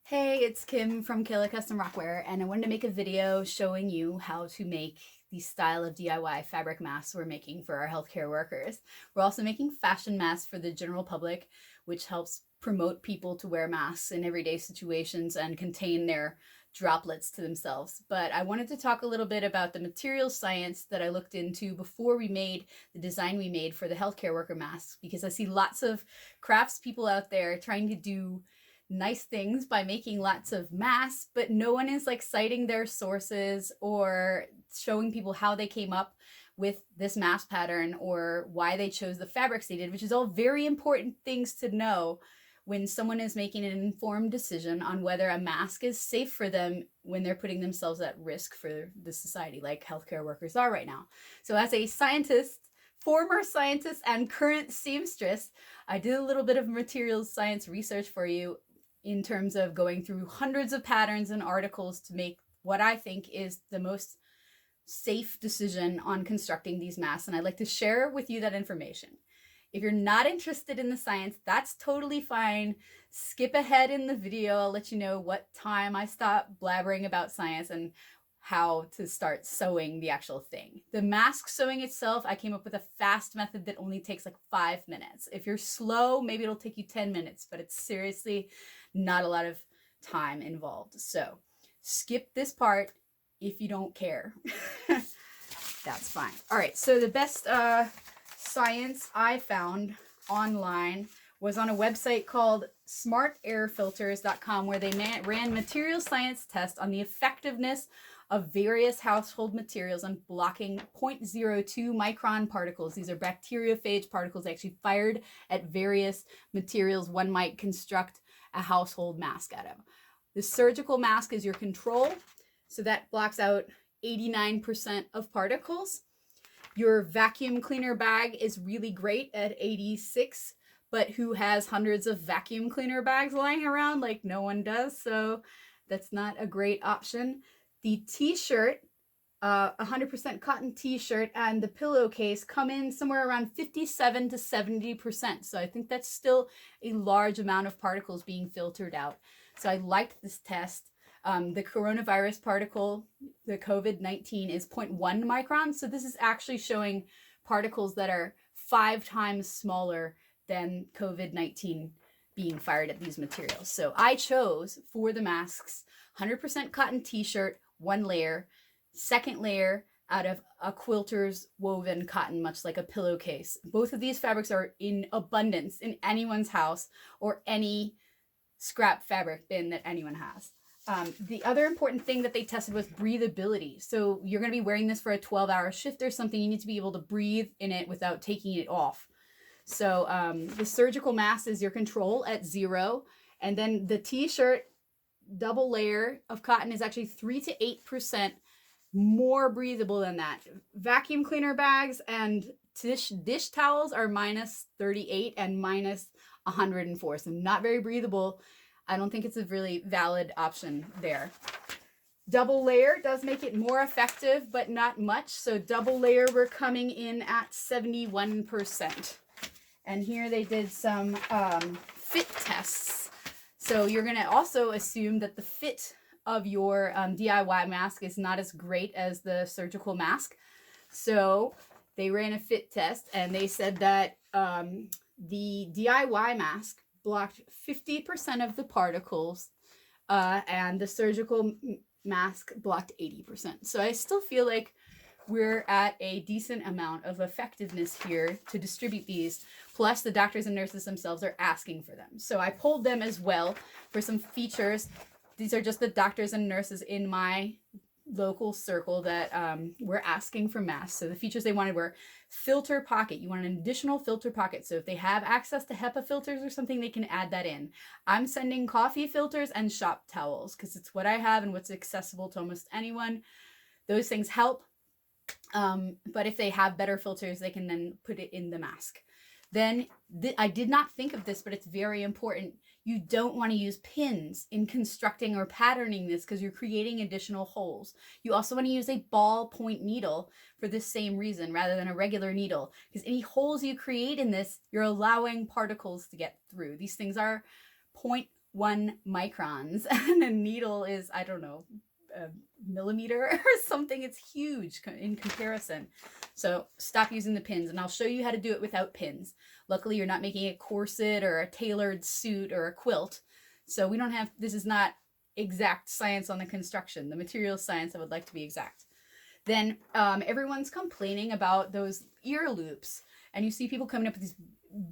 Hey, it's Kim from Killer Custom Rockwear, and I wanted to make a video showing you how to make the style of DIY fabric masks we're making for our healthcare workers. We're also making fashion masks for the general public, which helps promote people to wear masks in everyday situations and contain their droplets to themselves. But I wanted to talk a little bit about the material science that I looked into before we made the design we made for the healthcare worker masks, because I see lots of craftspeople out there trying to do nice things by making lots of masks, but no one is like citing their sources or showing people how they came up with this mask pattern or why they chose the fabrics they did, which is all very important things to know when someone is making an informed decision on whether a mask is safe for them when they're putting themselves at risk for the society, like healthcare workers are right now. So as a scientist, former scientist and current seamstress, I did a little bit of materials science research for you in terms of going through hundreds of patterns and articles to make what I think is the most safe decision on constructing these masks. And I'd like to share with you that information. If you're not interested in the science, that's totally fine. Skip ahead in the video. I'll let you know what time I stop blabbering about science and how to start sewing the actual thing. The mask sewing itself, I came up with a fast method that only takes like 5 minutes. If you're slow, maybe it'll take you 10 minutes, but it's seriously not a lot of time involved. So skip this part if you don't care. That's fine. All right, so the best science I found online was on a website called smartairfilters.com, where they ran material science tests on the effectiveness of various household materials on blocking 0.02 micron particles. These are bacteriophage particles actually fired at various materials one might construct a household mask out of. The surgical mask is your control, so that blocks out 89% of particles. Your vacuum cleaner bag is really great at 86, but who has hundreds of vacuum cleaner bags lying around? Like, no one does, so that's not a great option. The t-shirt, 100% cotton t-shirt, and the pillowcase come in somewhere around 57 to 70%. So I think that's still a large amount of particles being filtered out. So I liked this test. The coronavirus particle, the COVID-19, is 0.1 micron. So this is actually showing particles that are 5 times smaller than COVID-19 being fired at these materials. So I chose for the masks 100% cotton t-shirt, 1 layer, second layer out of a quilter's woven cotton, much like a pillowcase. Both of these fabrics are in abundance in anyone's house or any scrap fabric bin that anyone has. The other important thing that they tested was breathability. So you're going to be wearing this for a 12-hour shift or something. You need to be able to breathe in it without taking it off. So the surgical mask is your control at 0. And then the t-shirt double layer of cotton is actually 3 to 8% more breathable than that. Vacuum cleaner bags and dish towels are minus 38 and minus 104. So not very breathable. I don't think it's a really valid option there. Double layer does make it more effective, but not much. So double layer, we're coming in at 71%. And here they did some fit tests. So you're going to also assume that the fit of your DIY mask is not as great as the surgical mask. So they ran a fit test and they said that the DIY mask blocked 50% of the particles and the surgical mask blocked 80%. So I still feel like we're at a decent amount of effectiveness here to distribute these. Plus, the doctors and nurses themselves are asking for them. So I pulled them as well for some features. These are just the doctors and nurses in my local circle that were asking for masks. So the features they wanted were filter pocket. You want an additional filter pocket. So if they have access to HEPA filters or something, they can add that in. I'm sending coffee filters and shop towels because it's what I have and what's accessible to almost anyone. Those things help. But if they have better filters, they can then put it in the mask. Then I did not think of this, but it's very important. You don't want to use pins in constructing or patterning this because you're creating additional holes. You also want to use a ballpoint needle for the same reason rather than a regular needle, because any holes you create in this, you're allowing particles to get through. These things are 0.1 1 microns, and a needle is, I don't know, a millimeter or something. It's huge in comparison. So stop using the pins, and I'll show you how to do it without pins. Luckily, you're not making a corset or a tailored suit or a quilt. So we don't have, this is not exact science on the construction. The material science, I would like to be exact. Then everyone's complaining about those ear loops. And you see people coming up with these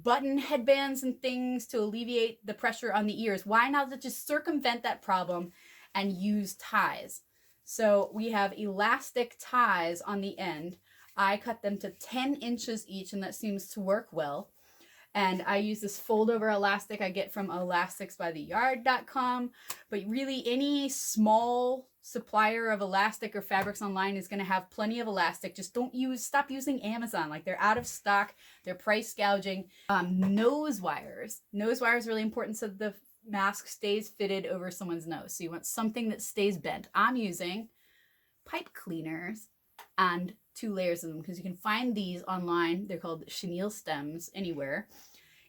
button headbands and things to alleviate the pressure on the ears. Why not just circumvent that problem and use ties? So we have elastic ties on the end. I cut them to 10 inches each, and that seems to work well. And I use this fold over elastic I get from elasticsbytheyard.com. But really, any small supplier of elastic or fabrics online is going to have plenty of elastic. Just stop using Amazon. Like, they're out of stock. They're price gouging. Nose wires. Nose wires are really important so the mask stays fitted over someone's nose. So you want something that stays bent. I'm using pipe cleaners and 2 layers of them, because you can find these online. They're called chenille stems anywhere.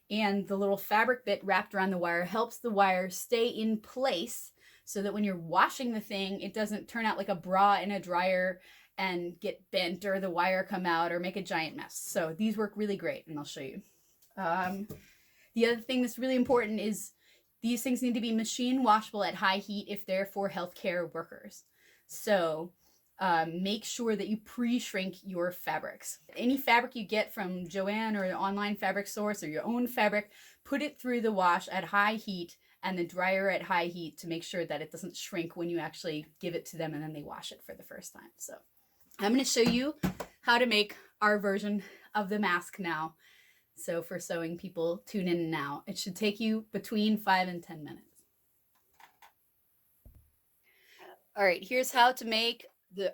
And the little fabric bit wrapped around the wire helps the wire stay in place so that when you're washing the thing, it doesn't turn out like a bra in a dryer and get bent or the wire come out or make a giant mess. So these work really great, and I'll show you. The other thing that's really important is these things need to be machine washable at high heat if they're for healthcare workers. So make sure that you pre-shrink your fabrics. Any fabric you get from Joann or an online fabric source or your own fabric, put it through the wash at high heat and the dryer at high heat to make sure that it doesn't shrink when you actually give it to them and then they wash it for the first time. So I'm going to show you how to make our version of the mask now. So for sewing people, tune in now. It should take you between 5 and 10 minutes. All right, here's how to make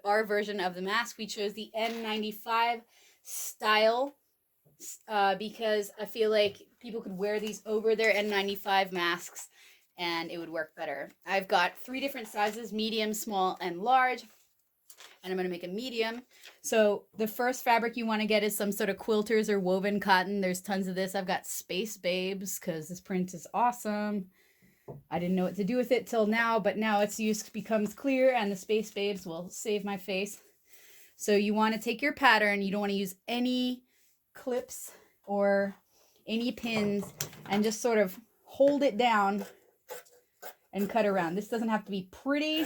our version of the mask. We chose the N95 style because I feel like people could wear these over their N95 masks and it would work better. I've got 3 different sizes: medium, small, and large. And I'm going to make a medium. So the first fabric you want to get is some sort of quilters or woven cotton. There's tons of this. I've got Space Babes because this print is awesome. I didn't know what to do with it till now, but now its use becomes clear, and the Space Babes will save my face. So you want to take your pattern. You don't want to use any clips or any pins, and just sort of hold it down and cut around. This doesn't have to be pretty.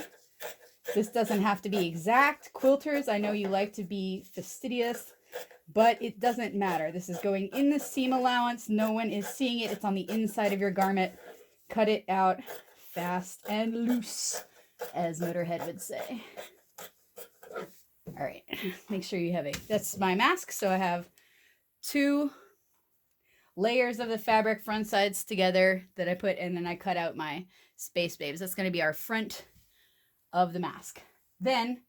This doesn't have to be exact. Quilters, I know you like to be fastidious, but it doesn't matter. This is going in the seam allowance. No one is seeing it. It's on the inside of your garment. Cut it out fast and loose, as Motorhead would say. All right, make sure you have that's my mask. So I have 2 layers of the fabric, front sides together, that I put, and then I cut out my Space Babes. That's going to be our front of the mask. Then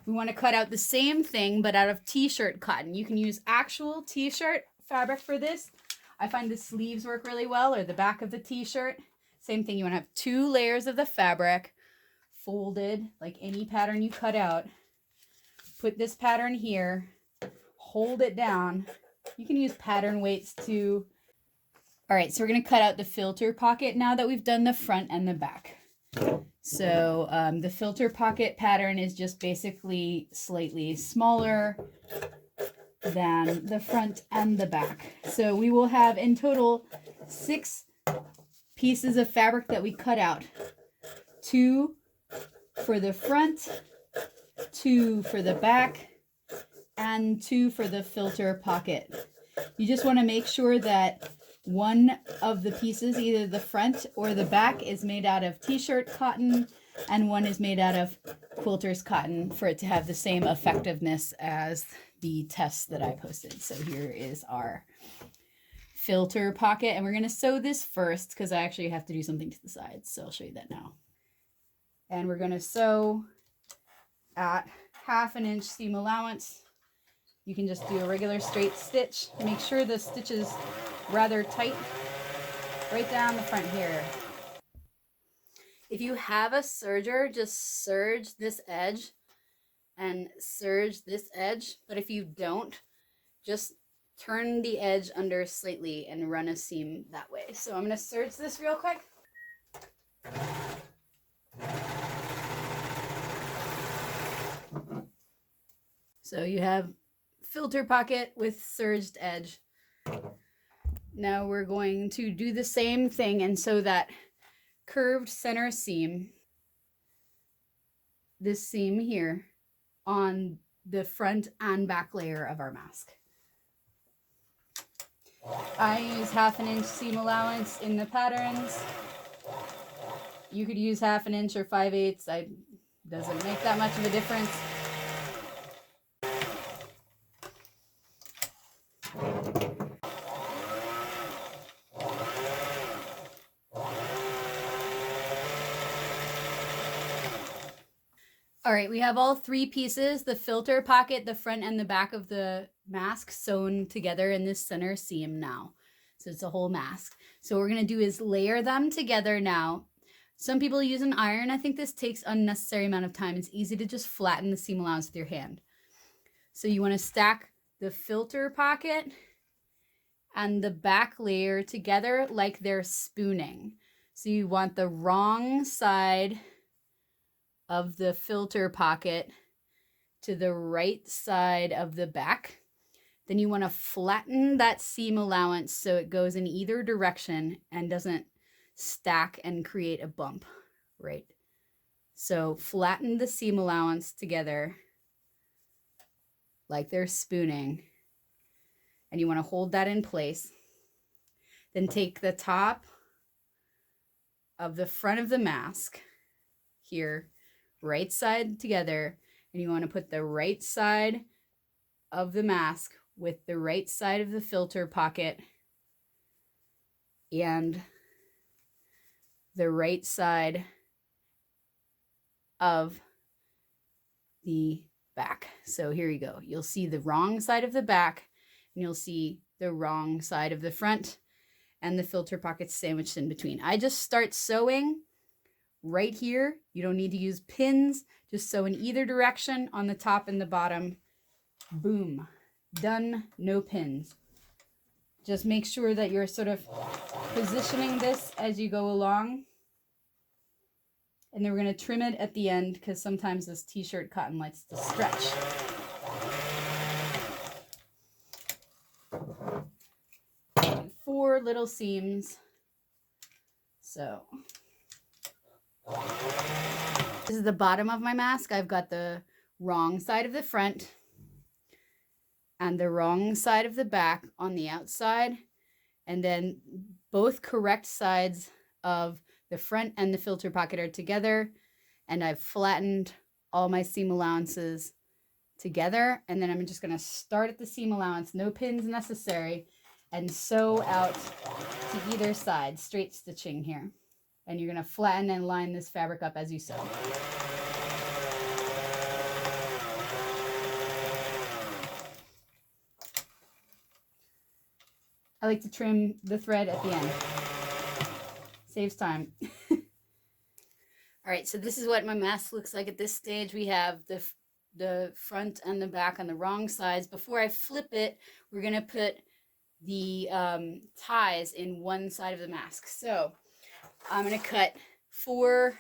we want to cut out the same thing, but out of t-shirt cotton. You can use actual t-shirt fabric for this. I find the sleeves work really well, or the back of the t-shirt. Same thing, you want to have 2 layers of the fabric folded like any pattern you cut out. Put this pattern here, hold it down. You can use pattern weights too. All right, so we're going to cut out the filter pocket now that we've done the front and the back. So the filter pocket pattern is just basically slightly smaller than the front and the back. So we will have in total 6 pieces of fabric that we cut out. 2 for the front, 2 for the back, and 2 for the filter pocket. You just want to make sure that one of the pieces, either the front or the back, is made out of t-shirt cotton, and one is made out of quilter's cotton for it to have the same effectiveness as the test that I posted. So here is our filter pocket, and we're going to sew this first because I actually have to do something to the sides, so I'll show you that now. And we're going to sew at 1/2 inch seam allowance. You can just do a regular straight stitch. Make sure the stitch is rather tight right down the front here. If you have a serger, just serge this edge and serge this edge. But if you don't, just turn the edge under slightly and run a seam that way. So I'm going to serge this real quick. So you have filter pocket with serged edge. Now we're going to do the same thing and sew that curved center seam, this seam here, on the front and back layer of our mask. I use 1/2 inch seam allowance in the patterns. You could use 1/2 inch or 5/8. Doesn't make that much of a difference. All right, we have all 3 pieces, the filter pocket, the front and the back of the mask sewn together in this center seam now. So it's a whole mask. So what we're gonna do is layer them together now. Some people use an iron. I think this takes unnecessary amount of time. It's easy to just flatten the seam allowance with your hand. So you wanna stack the filter pocket and the back layer together like they're spooning. So you want the wrong side of the filter pocket to the right side of the back. Then you want to flatten that seam allowance so it goes in either direction and doesn't stack and create a bump, right? So flatten the seam allowance together like they're spooning, and you want to hold that in place. Then take the top of the front of the mask here, right side together, and you want to put the right side of the mask with the right side of the filter pocket and the right side of the back. So here you go. You'll see the wrong side of the back, and you'll see the wrong side of the front, and the filter pockets sandwiched in between. I just start sewing right here. You don't need to use pins. Just sew in either direction on the top and the bottom. Boom. Done. No pins. Just make sure that you're sort of positioning this as you go along. And then we're going to trim it at the end because sometimes this t-shirt cotton likes to stretch. And 4 little seams. So this is the bottom of my mask. I've got the wrong side of the front and the wrong side of the back on the outside, and then both correct sides of the front and the filter pocket are together, and I've flattened all my seam allowances together, and then I'm just going to start at the seam allowance, no pins necessary, and sew out to either side, straight stitching here. And you're going to flatten and line this fabric up as you sew. I like to trim the thread at the end. Saves time. All right, so this is what my mask looks like at this stage. We have the front and the back on the wrong sides. Before I flip it, we're going to put the ties in one side of the mask. So I'm going to cut 4,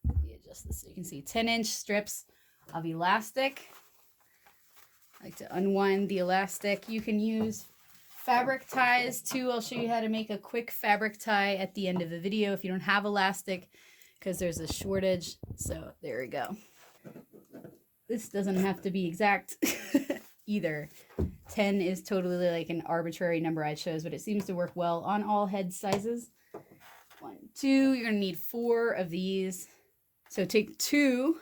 let me adjust this so you can see, 10-inch strips of elastic. I like to unwind the elastic. You can use fabric ties too. I'll show you how to make a quick fabric tie at the end of the video if you don't have elastic, because there's a shortage. So there we go. This doesn't have to be exact either. 10 is totally like an arbitrary number I chose, but it seems to work well on all head sizes. 1, 2, you're gonna need 4 of these. So take 2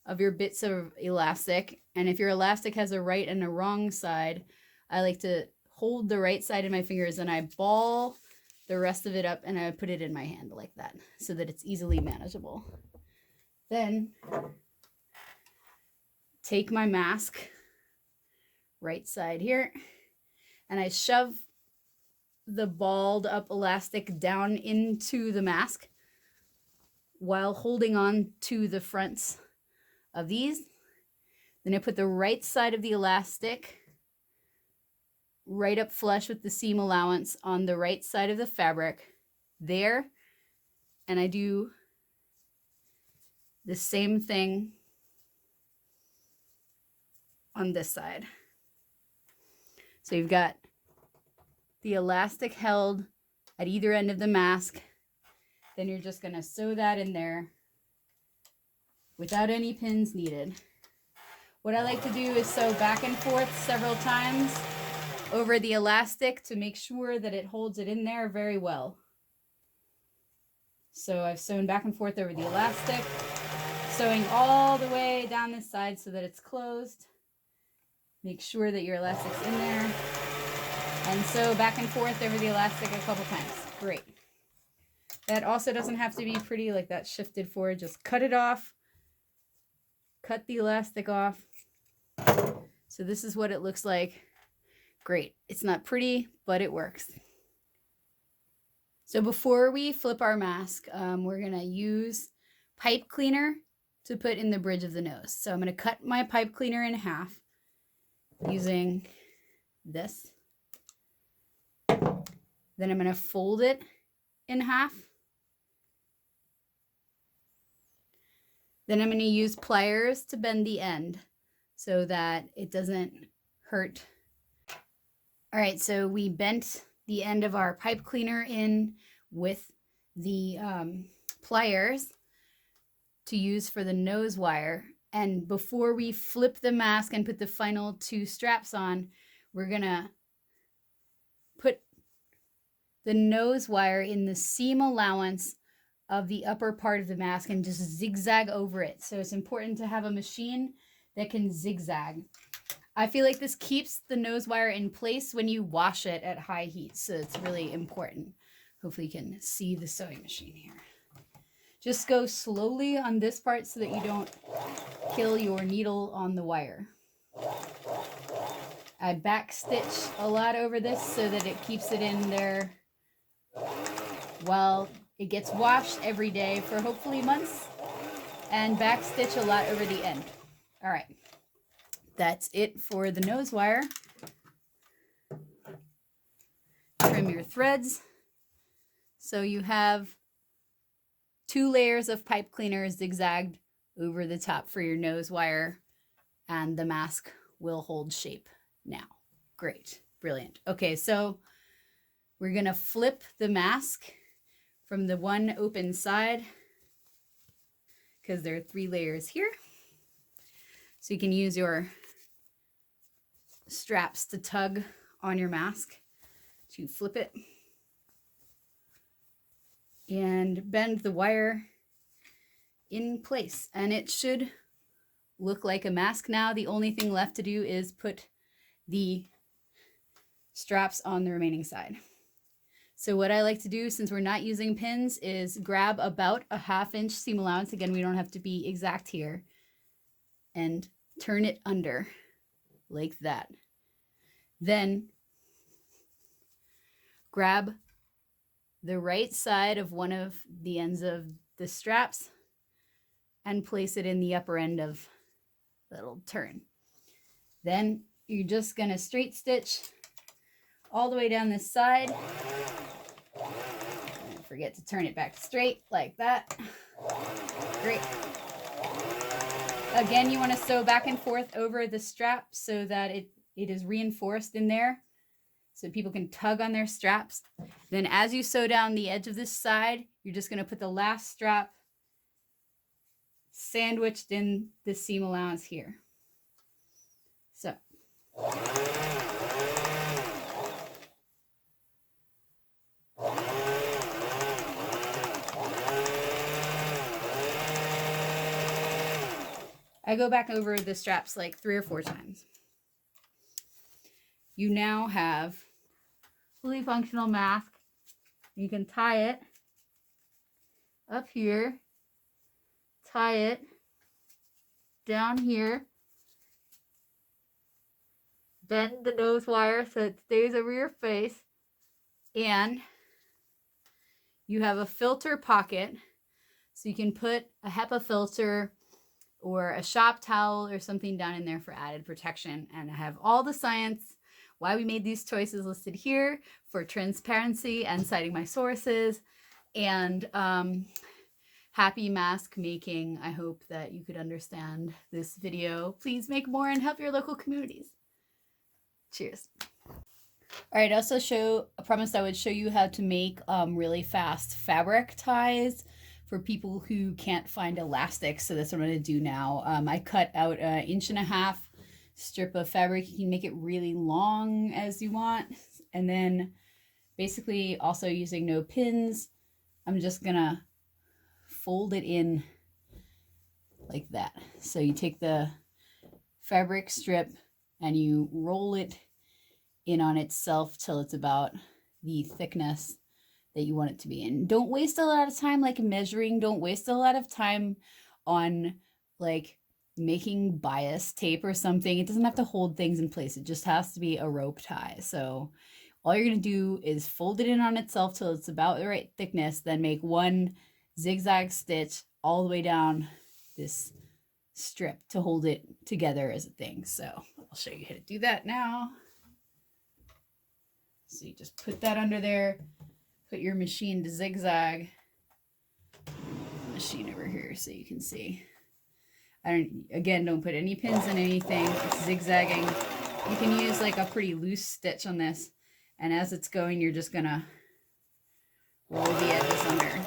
of your bits of elastic, and if your elastic has a right and a wrong side, I like to hold the right side in my fingers and I ball the rest of it up and I put it in my hand like that so that it's easily manageable. Then take my mask, right side here, and I shove the balled up elastic down into the mask while holding on to the fronts of these. Then I put the right side of the elastic right up flush with the seam allowance on the right side of the fabric there, and I do the same thing on this side. So you've got the elastic held at either end of the mask. Then you're just going to sew that in there without any pins needed. What I like to do is sew back and forth several times over the elastic to make sure that it holds it in there very well. So I've sewn back and forth over the elastic, sewing all the way down this side so that it's closed. Make sure that your elastic's in there, and sew back and forth over the elastic a couple times. Great. That also doesn't have to be pretty like that shifted forward. Just cut it off. Cut the elastic off. So this is what it looks like. Great. It's not pretty, but it works. So before we flip our mask, we're going to use pipe cleaner to put in the bridge of the nose. So I'm going to cut my pipe cleaner in half using this. Then I'm going to fold it in half. Then I'm going to use pliers to bend the end so that it doesn't hurt. All right, so we bent the end of our pipe cleaner in with the pliers to use for the nose wire. And before we flip the mask and put the final 2 straps on, we're gonna put the nose wire in the seam allowance of the upper part of the mask and just zigzag over it. So it's important to have a machine that can zigzag. I feel like this keeps the nose wire in place when you wash it at high heat, so it's really important. Hopefully you can see the sewing machine here. Just go slowly on this part so that you don't kill your needle on the wire. I back stitch a lot over this so that it keeps it in there while it gets washed every day for hopefully months, and back stitch a lot over the end. All right. That's it for the nose wire. Trim your threads. So you have 2 layers of pipe cleaner zigzagged over the top for your nose wire, and the mask will hold shape now. Great, brilliant. Okay, so we're gonna flip the mask from the one open side because there are 3 layers here. So you can use your straps to tug on your mask to flip it and bend the wire in place, and it should look like a mask now. The only thing left to do is put the straps on the remaining side. So what I like to do, since we're not using pins, is grab about a 1/2 inch seam allowance. Again, we don't have to be exact here, and turn it under like that. Then grab the right side of one of the ends of the straps and place it in the upper end of the little turn. Then you're just going to straight stitch all the way down this side. Don't forget to turn it back straight like that. Great. Again, you want to sew back and forth over the strap so that it is reinforced in there so people can tug on their straps. Then as you sew down the edge of this side, you're just going to put the last strap sandwiched in the seam allowance here. So. I go back over the straps like 3 or 4 times. You now have fully functional mask. You can tie it up here, tie it down here, bend the nose wire so it stays over your face, and you have a filter pocket so you can put a HEPA filter or a shop towel or something down in there for added protection. And I have all the science why we made these choices listed here for transparency and citing my sources, and Happy mask making. I hope that you could understand this video. Please make more and help your local communities. Cheers. All right, I promised I would show you how to make really fast fabric ties for people who can't find elastic. So that's what I'm going to do now. I cut out 1.5 inch strip of fabric. You can make it really long as you want. And then basically also using no pins, I'm just going to fold it in like that. So you take the fabric strip and you roll it in on itself till it's about the thickness that you want it to be in. Don't waste a lot of time like measuring. Don't waste a lot of time on like making bias tape or something. It doesn't have to hold things in place. It just has to be a rope tie. So all you're going to do is fold it in on itself till it's about the right thickness, then make one zigzag stitch all the way down this strip to hold it together as a thing. So I'll show you how to do that now. So you just put that under there, put your machine to zigzag. Machine over here so you can see. Don't put any pins in anything. It's zigzagging. You can use like a pretty loose stitch on this, and as it's going, you're just gonna roll the edges under.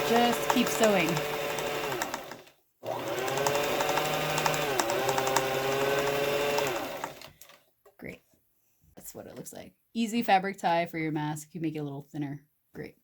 Just keep sewing. Great. That's what it looks like. Easy fabric tie for your mask. You make it a little thinner. Great.